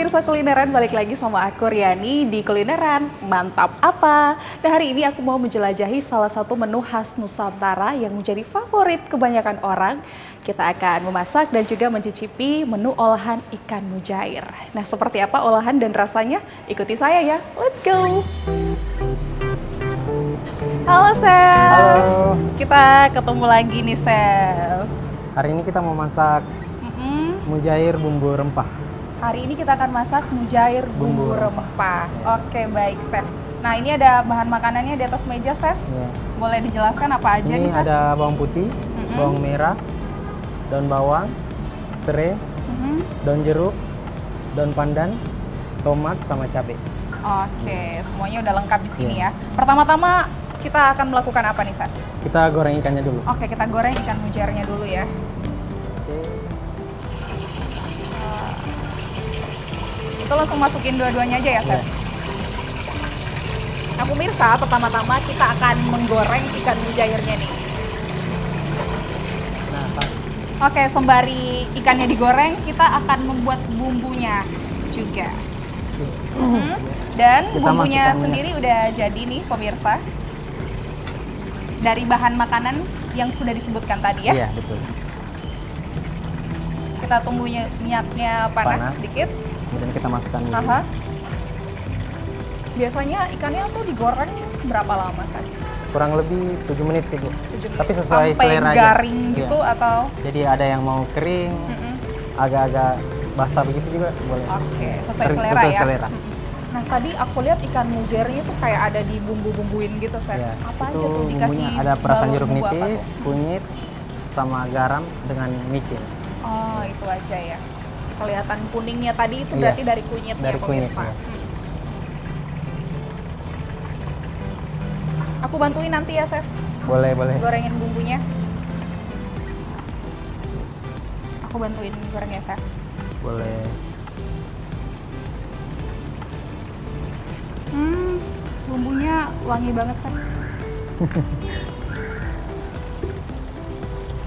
pemirsa kulineran, balik lagi sama aku Riani di Kulineran Mantap Apa. Nah, hari ini aku mau menjelajahi salah satu menu khas Nusantara yang menjadi favorit kebanyakan orang. Kita akan memasak dan juga mencicipi menu olahan ikan mujair. Nah, seperti apa olahan dan rasanya? Ikuti saya ya, let's go! Halo Sel. Halo. Kita ketemu lagi nih Sel. Hari ini kita mau masak mujair bumbu rempah. Hari ini kita akan masak mujair bumbu rempah. Oke, baik, Chef. Nah, ini ada bahan makanannya di atas meja, Chef. Ya. Boleh dijelaskan apa aja Ini nih, Chef? ada bawang putih, bawang merah, daun bawang, serai, daun jeruk, daun pandan, tomat, sama cabai. Oke, semuanya udah lengkap di sini ya. Pertama-tama kita akan melakukan apa nih, Chef? Kita goreng ikannya dulu. Oke, kita goreng ikan mujairnya dulu ya. Itu langsung masukin dua-duanya aja ya, Chef? Ya. Nah, pemirsa, pertama-tama kita akan menggoreng ikan mujairnya nih. Nah, Oke, sembari ikannya digoreng, kita akan membuat bumbunya juga. Dan Kita bumbunya masukkan sendiri udah jadi nih, pemirsa. Dari bahan makanan yang sudah disebutkan tadi ya. Iya, betul. Kita tunggu minyaknya panas sedikit. Kemudian kita masukkan dulu. Aha. Biasanya ikannya tuh digoreng berapa lama saja? Kurang lebih 7 menit sih, Bu. 7 menit. Tapi sesuai Sampai selera aja. garing Iya. gitu atau? Jadi ada yang mau kering, agak-agak basah begitu juga boleh. Oke, sesuai Kering, selera sesuai ya. selera. Nah, tadi aku lihat ikan mujairnya tuh kayak ada di bumbu-bumbuin gitu, Chef. Ya, Apa itu aja tuh dikasih? bumbunya ada perasan balur jeruk bumbu apa nipis, tuh? kunyit, sama garam dengan micin. Oh, itu aja ya. Kelihatan kuningnya tadi itu Iya, berarti dari kunyitnya, dari kunyit, pemirsa. iya. Aku bantuin nanti ya, Chef. Boleh, boleh. Gorengin bumbunya. Aku bantuin goreng ya, Chef. Boleh. Bumbunya wangi banget, Chef.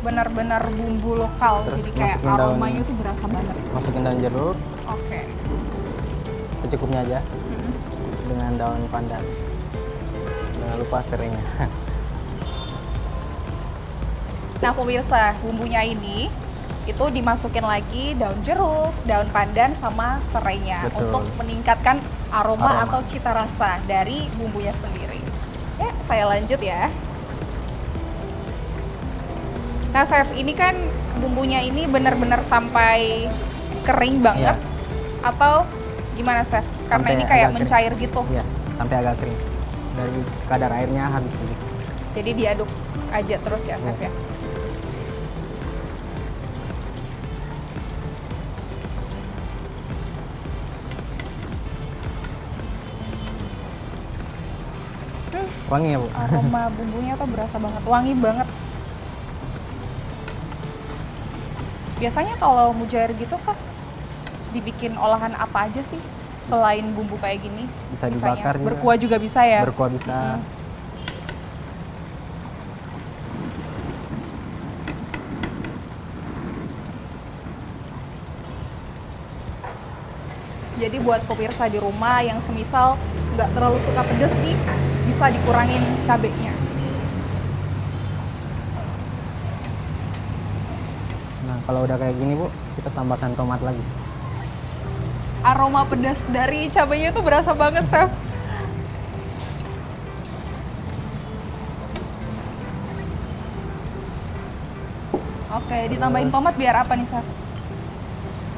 Benar-benar bumbu lokal, Terus jadi kayak masukin daun- aromanya tuh berasa banget. Masukin daun jeruk Oke. secukupnya aja dengan daun pandan. Jangan lupa serainya. Nah, pemirsa, bumbunya ini itu dimasukin lagi daun jeruk, daun pandan, sama serainya Betul. untuk meningkatkan aroma Aroma. atau cita rasa dari bumbunya sendiri. Ya, saya lanjut ya. Nah, Chef, ini kan bumbunya ini benar-benar sampai kering banget, atau gimana, Chef? Karena Sampai ini kayak agak kering. mencair gitu. Iya, sampai agak kering. Dari kadar airnya habis gitu. Jadi diaduk aja terus ya, Chef ya. Wangi ya, Bu? Aroma bumbunya tuh berasa banget, wangi banget. Biasanya kalau mujair gitu, Chef, dibikin olahan apa aja sih selain bumbu kayak gini? Bisa Misalnya dibakar juga. berkuah juga bisa ya? Berkuah bisa. Jadi buat pemirsa di rumah yang semisal nggak terlalu suka pedes nih, bisa dikurangin cabenya. Nah, kalau udah kayak gini, Bu, kita tambahkan tomat lagi. Aroma pedas dari cabenya tuh berasa banget, Chef. Oke, ditambahin Terus- tomat biar apa nih, Chef?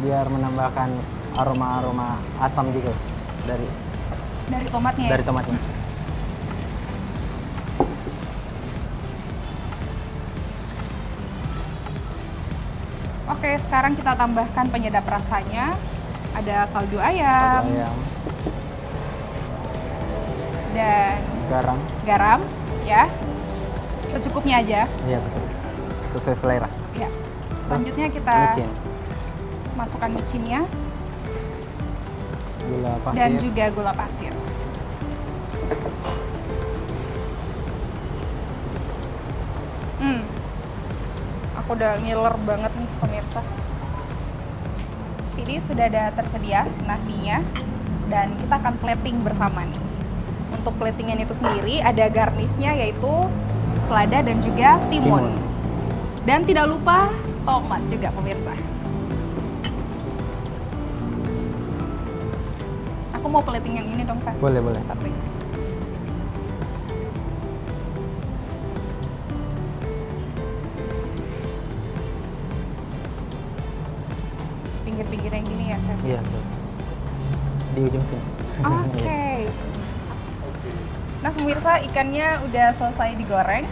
Biar menambahkan aroma-aroma asam gitu dari Dari tomatnya ya? dari tomatnya. Oke, sekarang kita tambahkan penyedap rasanya. Ada kaldu ayam Kaldu ayam, dan garam. garam, ya. Secukupnya aja. Iya, betul. Sesuai selera. Ya. Selanjutnya kita Micin, masukkan micinnya gula pasir, dan juga gula pasir. Aku udah ngiler banget nih pemirsa. sini sudah ada tersedia nasinya dan kita akan plating bersama nih. Untuk platingan itu sendiri ada garnisnya yaitu selada dan juga timun. Dan tidak lupa tomat juga pemirsa. Aku mau plating yang ini dong, Sa. Boleh, boleh. Satu. Pinggir-pinggir yang gini ya, Chef? Iya, tuh. Di ujung sini. Oke. Nah, pemirsa, ikannya udah selesai digoreng.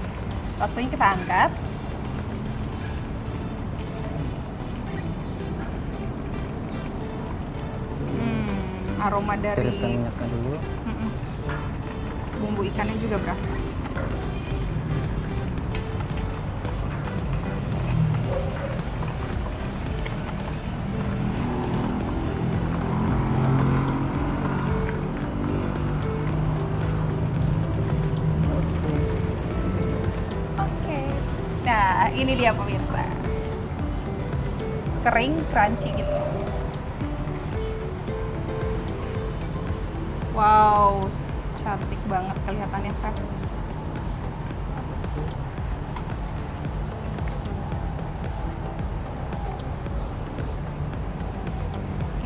Waktunya kita angkat. Aroma dari Tiriskan minyaknya dulu. Bumbu ikannya juga berasa. Oke. Nah, ini dia pemirsa. Kering, crunchy gitu. Wow, cantik banget kelihatannya, Chef.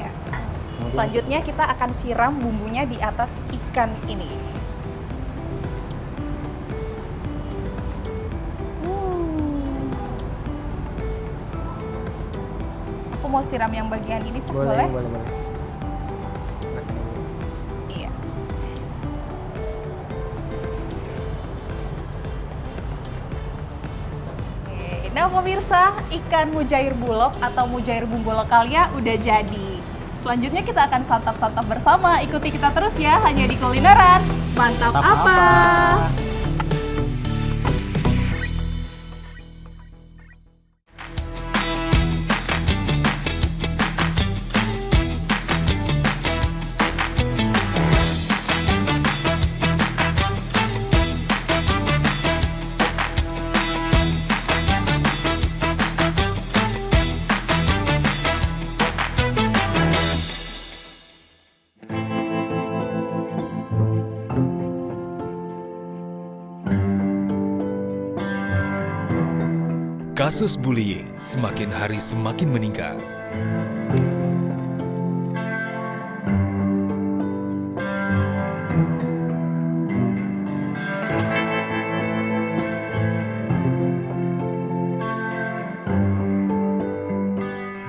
Ya. Selanjutnya kita akan siram bumbunya di atas ikan ini. Aku mau siram yang bagian ini, Chef, boleh? Boleh. Nah pemirsa, ikan mujair bulog atau mujair bumbu lokalnya udah jadi. Selanjutnya kita akan santap-santap bersama. Ikuti kita terus ya, hanya di Kulineran. Mantap apa? Kasus bullying semakin hari semakin meningkat.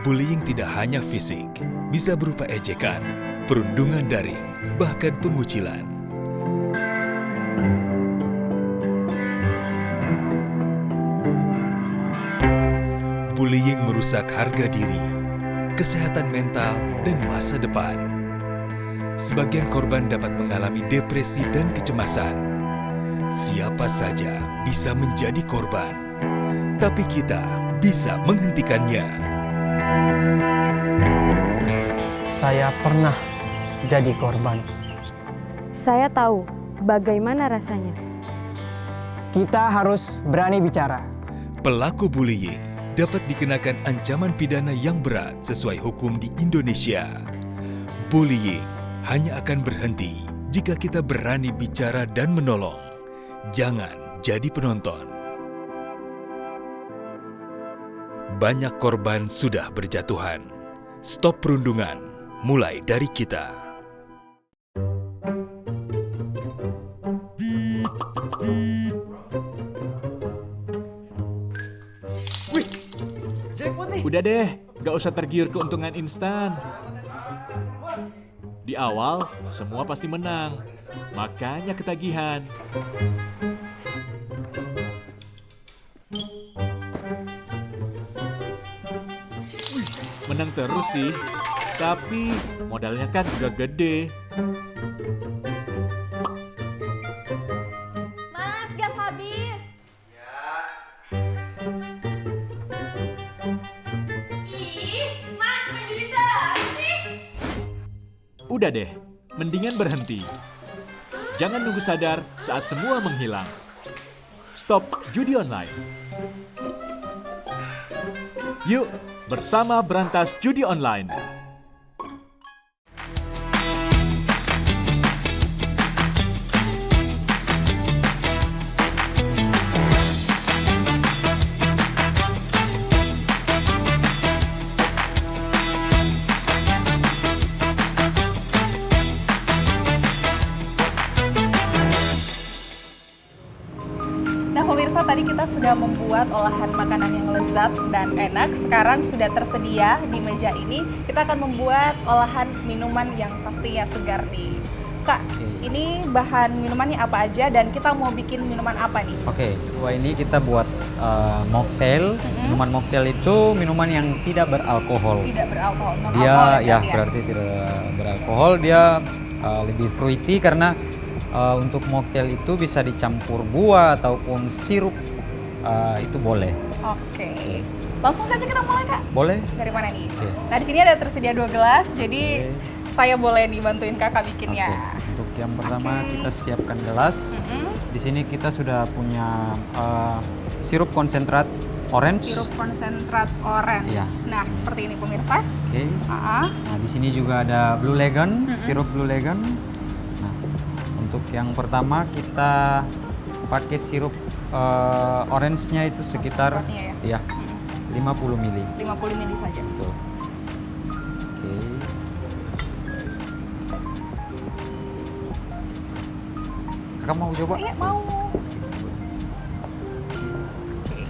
Bullying tidak hanya fisik, bisa berupa ejekan, perundungan daring, bahkan pengucilan. Bullying merusak harga diri, kesehatan mental, dan masa depan. Sebagian korban dapat mengalami depresi dan kecemasan. Siapa saja bisa menjadi korban, tapi kita bisa menghentikannya. Saya pernah jadi korban. Saya tahu bagaimana rasanya. Kita harus berani bicara. Pelaku bullying dapat dikenakan ancaman pidana yang berat sesuai hukum di Indonesia. Bullying hanya akan berhenti jika kita berani bicara dan menolong. Jangan jadi penonton. Banyak korban sudah berjatuhan. Stop perundungan, mulai dari kita. Udah deh, gak usah tergiur keuntungan instan. Di awal, semua pasti menang. Makanya ketagihan. Menang terus sih, tapi modalnya kan juga gede. Mas, gas habis. Ih, Mas, main judi terus sih. Udah deh, mendingan berhenti. Jangan nunggu sadar saat semua menghilang. Stop judi online. Yuk, bersama berantas judi online. sudah membuat olahan makanan yang lezat dan enak. Sekarang sudah tersedia di meja ini. Kita akan membuat olahan minuman yang pastinya segar nih. Kak, ini bahan minumannya apa aja dan kita mau bikin minuman apa nih? Oke, wah ini kita buat mocktail. Minuman mocktail itu minuman yang tidak beralkohol. Tidak beralkohol. Non-alkohol Dia ya berarti berarti tidak beralkohol. Dia lebih fruity karena untuk mocktail itu bisa dicampur buah ataupun sirup, itu boleh. Oke. Langsung saja kita mulai, Kak. Boleh? Dari mana nih? Oke. Nah, di sini ada tersedia 2 gelas, jadi saya boleh nih bantuin Kakak bikinnya. Oke. Untuk yang pertama Oke. kita siapkan gelas. Di sini kita sudah punya sirup konsentrat orange. Sirup konsentrat orange. Iya. Nah, seperti ini pemirsa. Oke. Nah, di sini juga ada Blue Lagoon, sirup Blue Lagoon. Nah, untuk yang pertama kita pakai sirup orange-nya itu sekitar Konsentrotnya ya? 50 ml. 50 ml saja. Betul. Oke. Kakak mau coba? Iya, mau. Oke.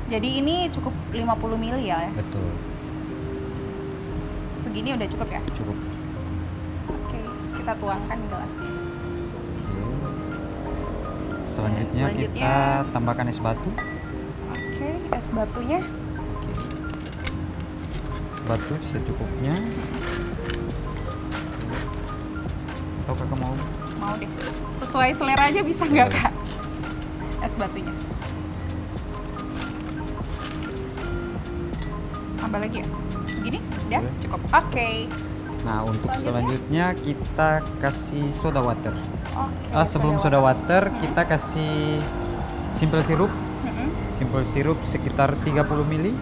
Jadi ini cukup 50 ml ya? Betul. Segini udah cukup ya? Cukup. Oke, kita tuangkan gelasnya. Oke. Selanjutnya Selanjutnya. kita tambahkan es batu. Oke, es batunya. Oke. Es batu secukupnya. Atau kakak mau? Mau deh. Sesuai selera aja bisa nggak, Kak? Es batunya. Tambah lagi ya? Segini? Udah? Boleh. Cukup. Oke. Nah, untuk selanjutnya kita kasih soda water. Oke. Sebelum soda water, kita kasih simple sirup. Mm-mm. Simple sirup sekitar 30 ml.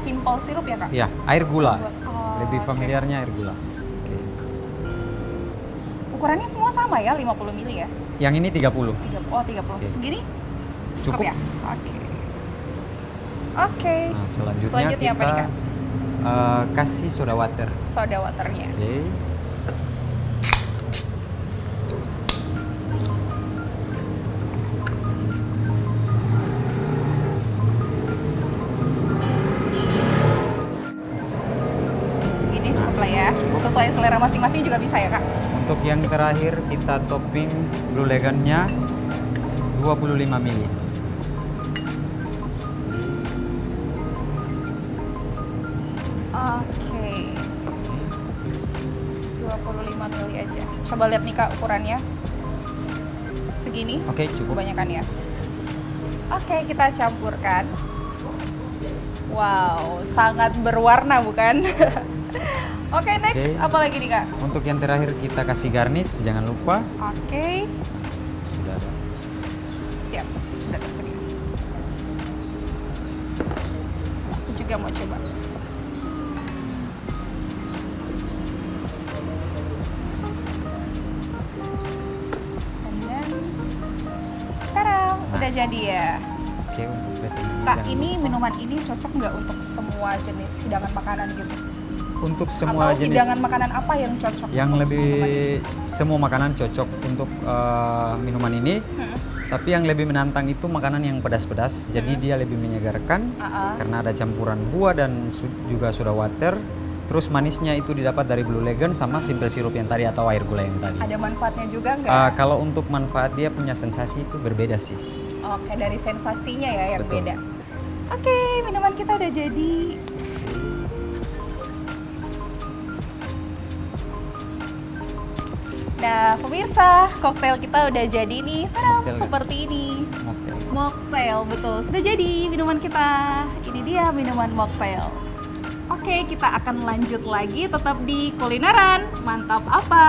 Simple sirup ya, Kak? Ya, air gula. Oh, Lebih oke. familiarnya air gula. Oke. Ukurannya semua sama ya, 50 ml ya? Yang ini 30. 30. Oh, 30. Oke. Segini? Cukup. ya? Oke. Oke. Nah, selanjutnya Selanjutnya apa kita nih, Kak? kasih soda water. Soda waternya. Oke. Segini cukup lah ya. Sesuai selera masing-masing juga bisa ya, Kak? Untuk yang terakhir kita topping Blue Lagoon-nya 25 ml. Oke. 25 ml aja. Coba lihat nih, Kak, ukurannya. Segini? Oke, cukup. Kebanyakan ya. Oke, kita campurkan. Wow, sangat berwarna bukan? Oke, next. Oke. Apa lagi nih, Kak? Untuk yang terakhir kita kasih garnish, jangan lupa. Oke, Sudah ada. siap. Sudah tersedia. Aku juga mau coba. Dan tadam, udah jadi ya. Oke, untuk plating Kak, ini minuman ini cocok nggak untuk semua jenis hidangan makanan gitu? untuk semua Atau jenis hidangan makanan apa yang cocok? yang untuk lebih minuman ini? semua makanan cocok untuk minuman ini. Tapi yang lebih menantang itu makanan yang pedas-pedas. Jadi dia lebih menyegarkan karena ada campuran buah dan juga soda water. Terus manisnya itu didapat dari Blue Lagoon sama simple sirup yang tadi atau air gula yang tadi. Ada manfaatnya juga nggak? Kalau untuk manfaat dia punya sensasi itu berbeda sih. Oke, dari sensasinya ya yang Betul. beda. Oke, minuman kita udah jadi. Nah, pemirsa, koktail kita udah jadi nih. Tadam, Mocktail. seperti ini. Oke. Mocktail, betul. Sudah jadi minuman kita. Ini dia minuman mocktail. Oke, kita akan lanjut lagi tetap di kulineran. Mantap apa?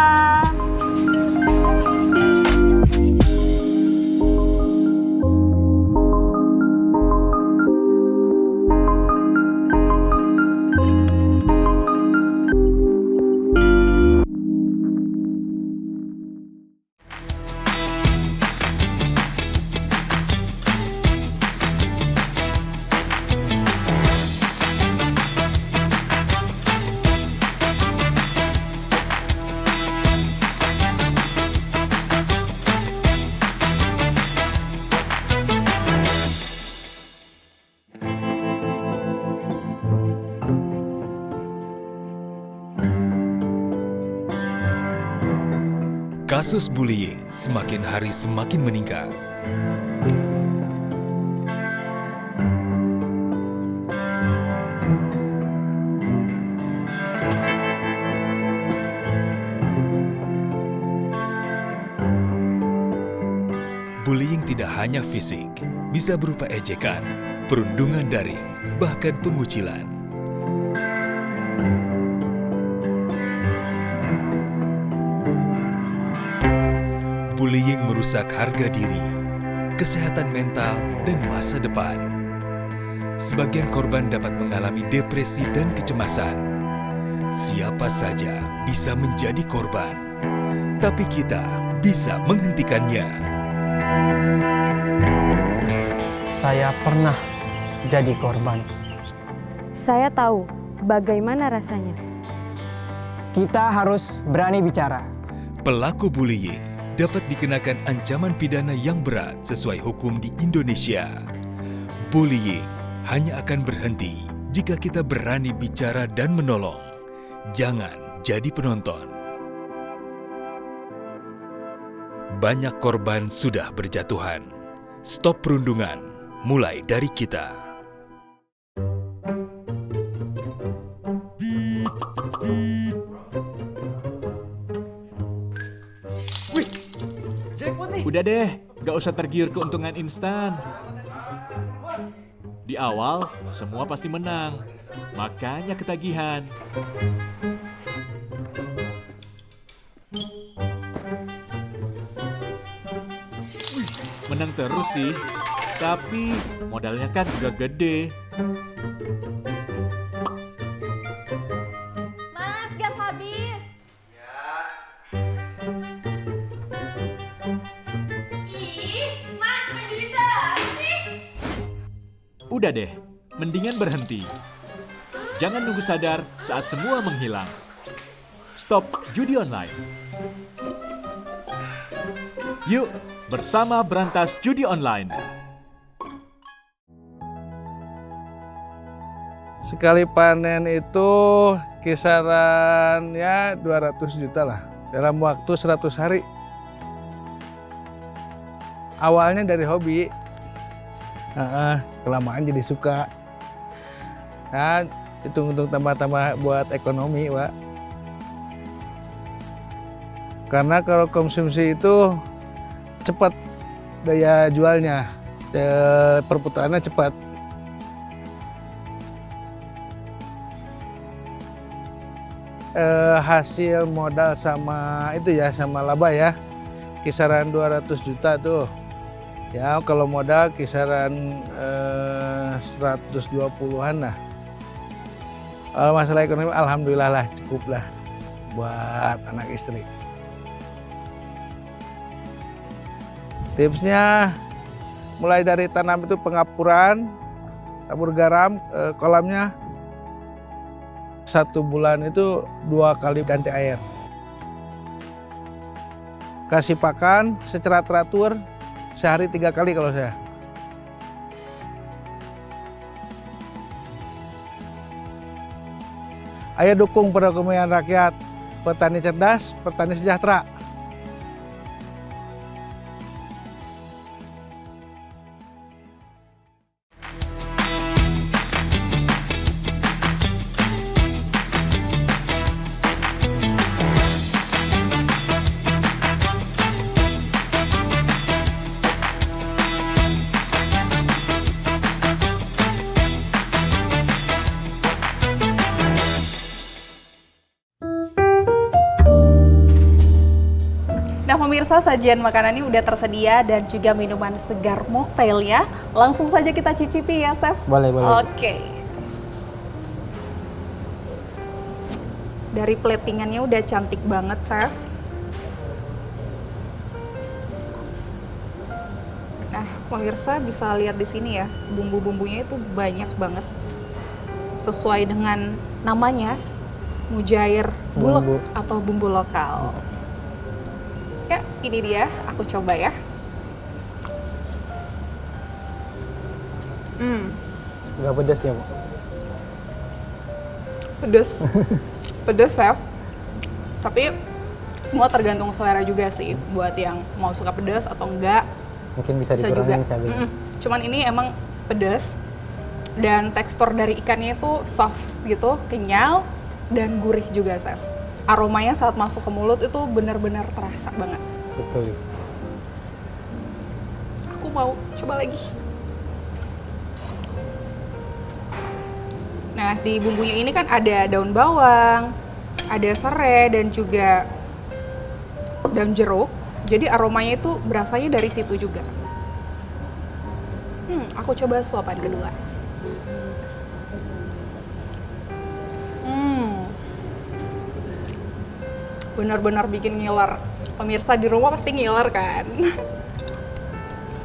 Kasus bullying semakin hari semakin meningkat. Bullying tidak hanya fisik, bisa berupa ejekan, perundungan daring, bahkan pengucilan. Bullying merusak harga diri, kesehatan mental, dan masa depan. Sebagian korban dapat mengalami depresi dan kecemasan. Siapa saja bisa menjadi korban, tapi kita bisa menghentikannya. Saya pernah jadi korban. Saya tahu bagaimana rasanya. Kita harus berani bicara. Pelaku bullying dapat dikenakan ancaman pidana yang berat sesuai hukum di Indonesia. Bullying hanya akan berhenti jika kita berani bicara dan menolong. Jangan jadi penonton. Banyak korban sudah berjatuhan. Stop perundungan, mulai dari kita. Udah deh, gak usah tergiur keuntungan instan. Di awal, semua pasti menang. Makanya ketagihan. Menang terus sih, tapi modalnya kan juga gede. Mas, gas habis. Ih, Mas main judi terus sih. Udah deh, mendingan berhenti. Jangan nunggu sadar saat semua menghilang. Stop judi online. Yuk, bersama berantas judi online. Sekali panen itu kisaran ya 200 juta lah dalam waktu 100 hari. Awalnya dari hobi, kelamaan jadi suka. Nah, hitung-hitung tambah-tambah buat ekonomi, Pak. Karena kalau konsumsi itu cepat daya jualnya, perputarannya cepat. Hasil modal sama itu ya, sama laba ya, kisaran 200 juta tuh. Ya kalau modal kisaran 120-an lah. Kalau masalah ekonomi alhamdulillah lah, cukup lah buat anak istri. Tipsnya mulai dari tanam itu pengapuran, tabur garam, kolamnya 1 bulan itu 2 kali ganti air. Kasih pakan secara teratur, sehari 3 kali kalau saya. Ayo dukung perekonomian rakyat, petani cerdas, petani sejahtera. Nah pemirsa, sajian makanannya udah tersedia dan juga minuman segar mocktailnya. Langsung saja kita cicipi ya, Chef? Boleh. Oke. Dari platingannya udah cantik banget, Chef. Nah, pemirsa bisa lihat di sini ya, bumbu-bumbunya itu banyak banget. Sesuai dengan namanya, mujair bulog atau bumbu lokal. Ya, ini dia, aku coba ya. Nggak pedas ya, Bu? Pedes. Pedes, Chef. Tapi Semua tergantung selera juga sih, buat yang mau suka pedas atau enggak. Mungkin bisa Bisa juga. dikurangin cabenya. Cuman ini emang pedas dan tekstur dari ikannya itu soft gitu, kenyal dan gurih juga, Chef. Aromanya saat masuk ke mulut itu benar-benar terasa banget. Betul. Aku mau coba lagi. Nah, di bumbunya ini kan ada daun bawang, ada serai dan juga daun jeruk. Jadi aromanya itu berasanya dari situ juga. Aku coba suapan kedua. Benar-benar bikin ngiler. Pemirsa di rumah pasti ngiler kan?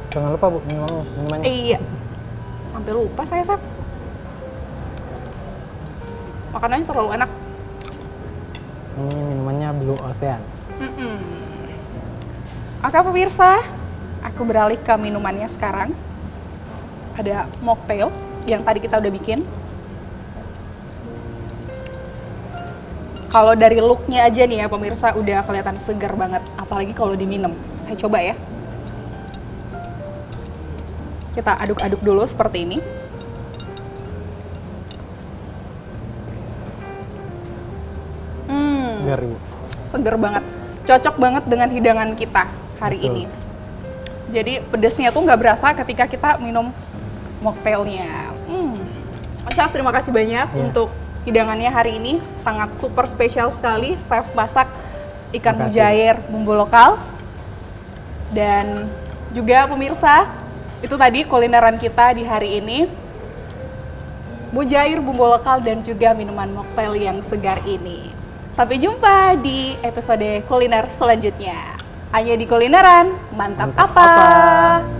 Jangan lupa Bu, minumannya. Iya. Sampai lupa saya, Chef. Makanannya terlalu enak. Ini minumannya Blue Ocean. Oke pemirsa, aku beralih ke minumannya sekarang. Ada mocktail yang tadi kita udah bikin. Kalau dari looknya aja nih ya pemirsa udah kelihatan segar banget, apalagi kalau diminum. Saya coba ya. Kita aduk-aduk dulu seperti ini. Segar Bu. Seger banget, cocok banget dengan hidangan kita hari Betul. ini. Jadi pedesnya tuh nggak berasa ketika kita minum mocktailnya. Chef, terima kasih banyak untuk hidangannya hari ini, sangat super spesial sekali. Chef masak ikan Makasih. mujair bumbu lokal. Dan juga pemirsa, itu tadi kulineran kita di hari ini. Mujair bumbu lokal dan juga minuman mocktail yang segar ini. Sampai jumpa di episode kuliner selanjutnya. Hanya di Kulineran, mantap, Mantap apa? apa?